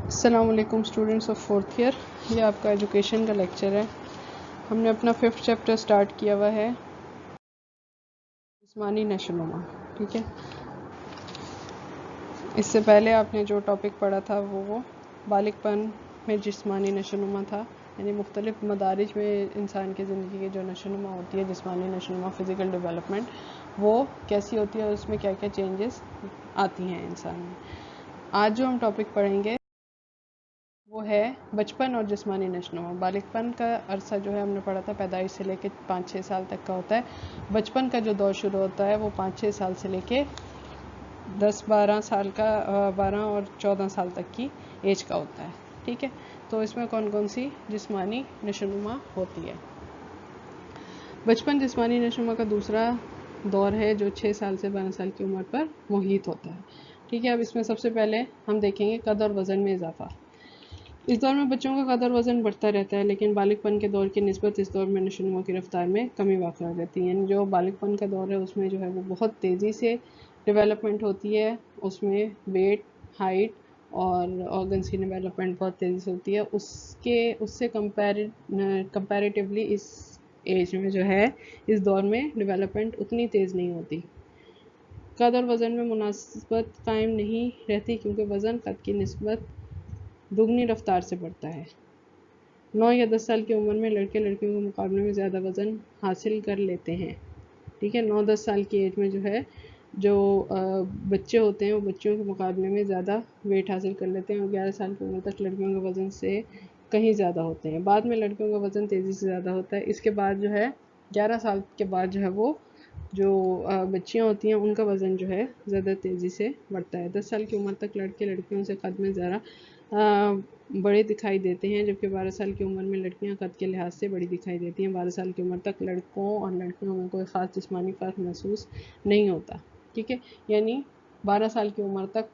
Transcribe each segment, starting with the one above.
السلام علیکم students of fourth year. یہ آپ کا ایجوکیشن کا لیکچر ہے. ہم نے اپنا 5th چیپٹر سٹارٹ کیا ہوا ہے جسمانی نشوونما. ٹھیک ہے, اس سے پہلے آپ نے جو ٹاپک پڑھا تھا وہ بالغ پن میں جسمانی نشوونما تھا, یعنی مختلف مدارج میں انسان کی زندگی کی جو نشوونما ہوتی ہے, جسمانی نشوونما, فزیکل ڈیولپمنٹ, وہ کیسی ہوتی ہے اور اس میں کیا کیا چینجز آتی ہیں انسان میں. آج جو ہم ٹاپک پڑھیں گے وہ ہے بچپن اور جسمانی نشوونما. بالغ پن کا عرصہ جو ہے ہم نے پڑھا تھا پیدائش سے لے کے 5-6 سال تک کا ہوتا ہے. بچپن کا جو دور شروع ہوتا ہے وہ 5-6 سال سے لے کے 10-12 سال کا 12 اور 14 سال تک کی ایج کا ہوتا ہے. ٹھیک ہے, تو اس میں کون کون سی جسمانی نشوونما ہوتی ہے. بچپن جسمانی نشوونما کا دوسرا دور ہے جو 6 سال سے 12 سال کی عمر پر محیط ہوتا ہے. ٹھیک ہے, اب اس میں سب سے پہلے ہم دیکھیں گے قد اور وزن میں اضافہ. اس دور میں بچوں کا قد اور وزن بڑھتا رہتا ہے, لیکن بالغ پن کے دور کی نسبت اس دور میں نشوونما کی رفتار میں کمی واقع ہو جاتی ہے. یعنی جو بالغ پن کا دور ہے اس میں جو ہے وہ بہت تیزی سے ڈیولپمنٹ ہوتی ہے. اس میں ویٹ, ہائٹ اور آرگنس کی ڈیولپمنٹ بہت تیزی سے ہوتی ہے. اس سے کمپیریٹیولی اس ایج میں جو ہے اس دور میں ڈیولپمنٹ اتنی تیز نہیں ہوتی. قد اور وزن میں مناسبت قائم نہیں رہتی کیونکہ وزن قد کی نسبت دگنی رفتار سے بڑھتا ہے. 9 یا 10 سال کی عمر میں لڑکے لڑکیوں کے مقابلے میں زیادہ وزن حاصل کر لیتے ہیں. ٹھیک ہے, 9-10 سال کی ایج میں جو ہے جو بچے ہوتے ہیں وہ بچوں کے مقابلے میں زیادہ ویٹ حاصل کر لیتے ہیں, اور 11 سال کی عمر تک لڑکیوں کے وزن سے کہیں زیادہ ہوتے ہیں. بعد میں لڑکیوں کا وزن تیزی سے زیادہ ہوتا ہے. اس کے بعد جو ہے 11 سال کے بعد جو ہے وہ جو بچیاں ہوتی ہیں ان کا وزن جو ہے زیادہ تیزی سے بڑھتا ہے. 10 سال کی عمر تک لڑکے لڑکیوں سے قد میں زیادہ بڑے دکھائی دیتے ہیں, جبکہ 12 سال کی عمر میں لڑکیاں قد کے لحاظ سے بڑی دکھائی دیتی ہیں. 12 سال کی عمر تک لڑکوں اور لڑکیوں میں کوئی خاص جسمانی فرق محسوس نہیں ہوتا. ٹھیک ہے, یعنی 12 سال کی عمر تک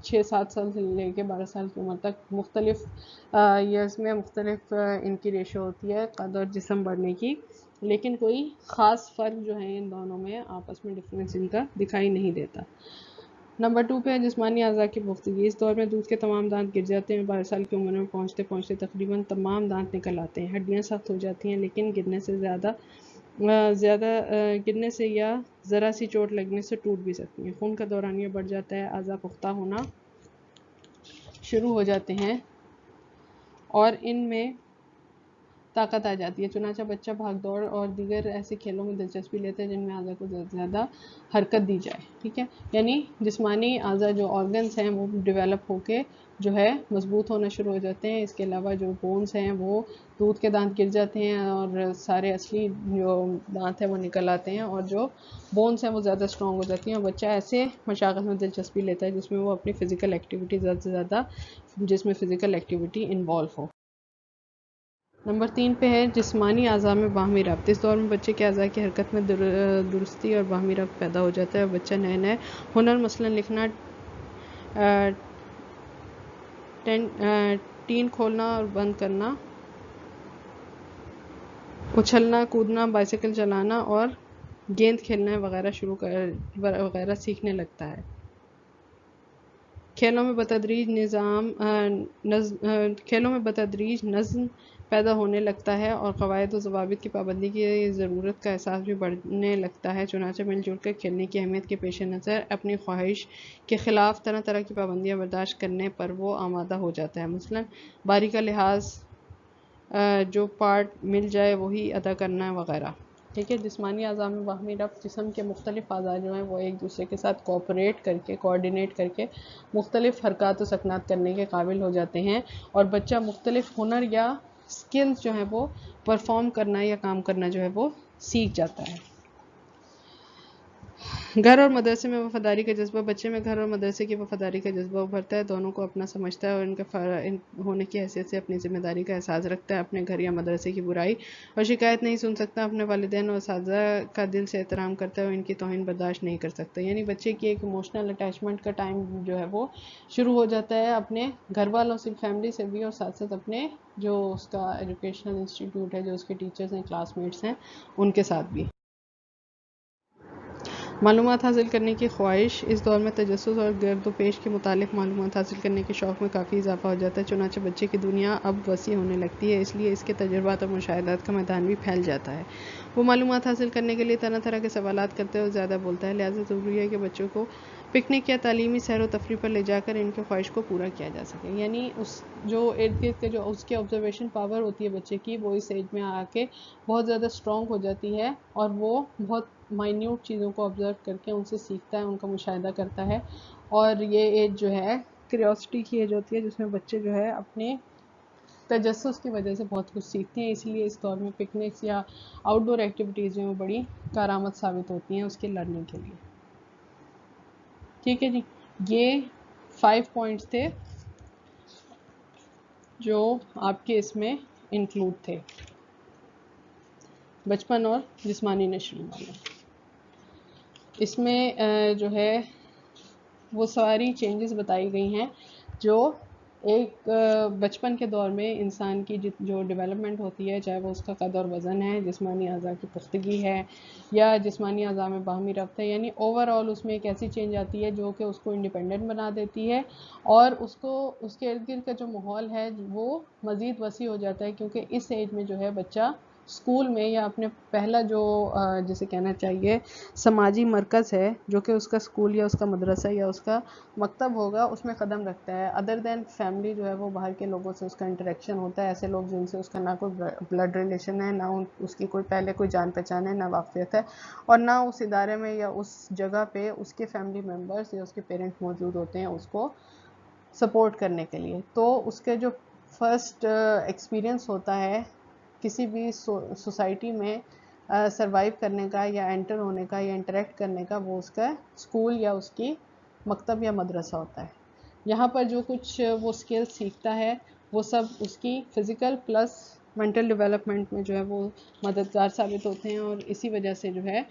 6-7 سال سے لے کے 12 سال کی عمر تک مختلف ایئرس میں مختلف ان کی ریشو ہوتی ہے قد اور جسم بڑھنے کی, لیکن کوئی خاص فرق جو ہے ان دونوں میں آپس میں ڈفرینس ان کا دکھائی نہیں دیتا. نمبر 2 پہ ہے جسمانی اعضاء کی پختگی. اس دور میں دودھ کے تمام دانت گر جاتے ہیں. 12 سال کی عمر میں پہنچتے پہنچتے تقریباً تمام دانت نکل آتے ہیں. ہڈیاں سخت ہو جاتی ہیں, لیکن گرنے سے یا ذرا سی چوٹ لگنے سے ٹوٹ بھی سکتی ہیں. خون کا دورانیہ بڑھ جاتا ہے, اعضاء پختہ ہونا شروع ہو جاتے ہیں اور ان میں طاقت آ جاتی ہے. چنانچہ بچہ بھاگ دوڑ اور دیگر ایسے کھیلوں میں دلچسپی لیتے ہیں جن میں اعضاء کو زیادہ حرکت دی جائے. ٹھیک ہے, یعنی جسمانی اعضاء جو آرگنس ہیں وہ ڈیولپ ہو کے جو ہے مضبوط ہونا شروع ہو جاتے ہیں. اس کے علاوہ جو بونز ہیں وہ دودھ کے دانت گر جاتے ہیں اور سارے اصلی جو دانت ہیں وہ نکل آتے ہیں, اور جو بونز ہیں وہ زیادہ اسٹرانگ ہو جاتی ہیں. اور بچہ ایسے مشاغل میں دلچسپی لیتا ہے جس میں وہ اپنی فزیکل ایکٹیویٹی زیادہ سے زیادہ جس میں فزیکل ایکٹیویٹی انوالو ہو. نمبر 3 پہ ہے جسمانی اعضاء میں باہمی ربط. اس دور میں بچے کے اعضاء کی حرکت میں درستی اور باہمی ربط پیدا ہو جاتا ہے. بچہ نئے نئے ہنر مثلا لکھنا, ٹین کھولنا اور بند کرنا, اچھلنا کودنا, بائسیکل چلانا اور گیند کھیلنا وغیرہ سیکھنے لگتا ہے. کھیلوں میں بتدریج نظم پیدا ہونے لگتا ہے اور قواعد و ضوابط کی پابندی کی ضرورت کا احساس بھی بڑھنے لگتا ہے. چنانچہ مل جل کر کھیلنے کی اہمیت کے پیش نظر اپنی خواہش کے خلاف طرح طرح کی پابندیاں برداشت کرنے پر وہ آمادہ ہو جاتا ہے. مثلا باری کا لحاظ, جو پارٹ مل جائے وہی ادا کرنا وغیرہ. ٹھیک ہے, جسمانی اعضاء میں باہمی ربط. جسم کے مختلف اعضاء جو ہیں وہ ایک دوسرے کے ساتھ کوآرڈینیٹ کر کے مختلف حرکات و سکنات کرنے کے قابل ہو جاتے ہیں, اور بچہ مختلف ہنر یا سکلز جو ہیں وہ پرفارم کرنا یا کام کرنا جو ہے وہ سیکھ جاتا ہے. گھر اور مدرسے میں وفاداری کا جذبہ. بچے میں گھر اور مدرسے کی وفاداری کا جذبہ ابھرتا ہے. دونوں کو اپنا سمجھتا ہے اور ان کے ہونے کی حیثیت سے اپنی ذمہ داری کا احساس رکھتا ہے. اپنے گھر یا مدرسے کی برائی اور شکایت نہیں سن سکتا. اپنے والدین اور اساتذہ کا دل سے احترام کرتا ہے اور ان کی توہین برداشت نہیں کر سکتا. یعنی بچے کی ایک ایموشنل اٹیچمنٹ کا ٹائم جو ہے وہ شروع ہو جاتا ہے اپنے گھر والوں سے, فیملی سے بھی, اور ساتھ ساتھ اپنے جو اس کا ایجوکیشنل انسٹیٹیوٹ ہے, جو اس کے ٹیچرز ہیں, کلاس میٹس ہیں, ان کے ساتھ بھی. معلومات حاصل کرنے کی خواہش، اس دور میں تجسس اور گرد و پیش کے متعلق معلومات حاصل کرنے کے شوق میں کافی اضافہ ہو جاتا ہے، چنانچہ بچے کی دنیا اب وسیع ہونے لگتی ہے، اس لیے اس کے تجربات اور مشاہدات کا میدان بھی پھیل جاتا ہے۔ وہ معلومات حاصل کرنے کے لیے طرح طرح کے سوالات کرتا ہے اور زیادہ بولتا ہے، لہٰذا ضروری ہے کہ بچوں کو پکنک یا تعلیمی سیر و تفریح پر لے جا کر ان کی خواہش کو پورا کیا جا سکے۔ یعنی اس جو ارد گرد کے جو اس کی آبزرویشن پاور ہوتی ہے بچے کی، وہ اس ایج میں آ کے بہت زیادہ اسٹرانگ ہو جاتی ہے، اور وہ بہت مائنیوٹ چیزوں کو آبزرو کر کے ان سے سیکھتا ہے، ان کا مشاہدہ کرتا ہے۔ اور یہ ایج جو ہے کیوریوسٹی کی ایج ہوتی ہے، جس میں بچے جو ہے اپنے تجسس کی وجہ سے بہت کچھ سیکھتے ہیں، اسی لیے اس دور میں پکنکس یا آؤٹ ڈور ایکٹیویٹیز جو ہیں بڑی کارآمد ثابت ہوتی ہیں اس کے لرننگ کے لیے۔ ٹھیک ہے جی، یہ 5 پوائنٹس تھے جو آپ کے اس میں انکلوڈ تھے بچپن اور جسمانی نشوونما میں۔ اس میں جو ہے وہ ساری چینجز بتائی گئی ہیں جو ایک بچپن کے دور میں انسان کی جو ڈیولپمنٹ ہوتی ہے، چاہے وہ اس کا قد اور وزن ہے، جسمانی اعضاء کی پختگی ہے، یا جسمانی اعضاء میں باہمی ربط ہے، یعنی اوور آل اس میں ایک ایسی چینج آتی ہے جو کہ اس کو انڈیپینڈنٹ بنا دیتی ہے، اور اس کو اس کے ارد گرد کا جو ماحول ہے وہ مزید وسیع ہو جاتا ہے، کیونکہ اس ایج میں جو ہے بچہ اسکول میں یا اپنے پہلا جو جسے کہنا چاہیے سماجی مرکز ہے، جو کہ اس کا اسکول یا اس کا مدرسہ یا اس کا مکتب ہوگا، اس میں قدم رکھتا ہے۔ ادر دین فیملی جو ہے وہ باہر کے لوگوں سے اس کا انٹریکشن ہوتا ہے، ایسے لوگ جن سے اس کا نہ کوئی بلڈ ریلیشن ہے، نہ اس کی کوئی پہلے کوئی جان پہچان ہے، نہ واقفیت ہے، اور نہ اس ادارے میں یا اس جگہ پہ اس کے فیملی ممبرس یا اس کے پیرنٹ موجود ہوتے ہیں اس کو سپورٹ کرنے کے لیے۔ تو اس کے جو فرسٹ ایکسپیرئنس ہوتا ہے کسی بھی سوسائٹی میں سروائیو کرنے کا یا انٹر ہونے کا یا انٹریکٹ کرنے کا، وہ اس کا اسکول یا اس کی مکتب یا مدرسہ ہوتا ہے۔ یہاں پر جو کچھ وہ اسکل سیکھتا ہے وہ سب اس کی فزیکل پلس مینٹل ڈیولپمنٹ میں جو ہے وہ مددگار ثابت ہوتے ہیں، اور اسی وجہ سے جو ہے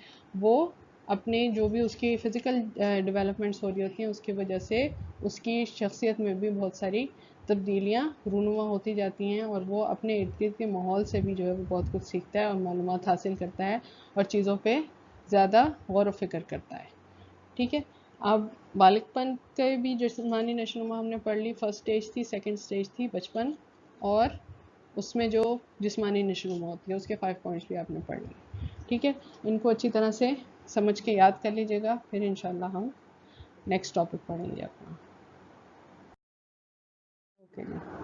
وہ اپنے جو بھی اس کی فزیکل ڈیولپمنٹس ہو رہی ہوتی ہیں اس کی وجہ سے اس کی شخصیت میں بھی بہت ساری تبدیلیاں رونما ہوتی جاتی ہیں، اور وہ اپنے ارد گرد کے ماحول سے بھی جو ہے وہ بہت کچھ سیکھتا ہے اور معلومات حاصل کرتا ہے اور چیزوں پہ زیادہ غور و فکر کرتا ہے۔ ٹھیک ہے، اب بالغ پن کے بھی جسمانی نشوونما ہم نے پڑھ لی، فرسٹ اسٹیج تھی، سیکنڈ اسٹیج تھی بچپن، اور اس میں جو جسمانی نشوونما ہوتی ہے اس کے 5 پوائنٹس بھی آپ نے پڑھ لی۔ ٹھیک ہے، ان کو اچھی طرح سے سمجھ کے یاد کر لیجیے گا، پھر انشاءاللہ ہم نیکسٹ ٹاپک پڑھیں گے اپنا۔ اوکے جی۔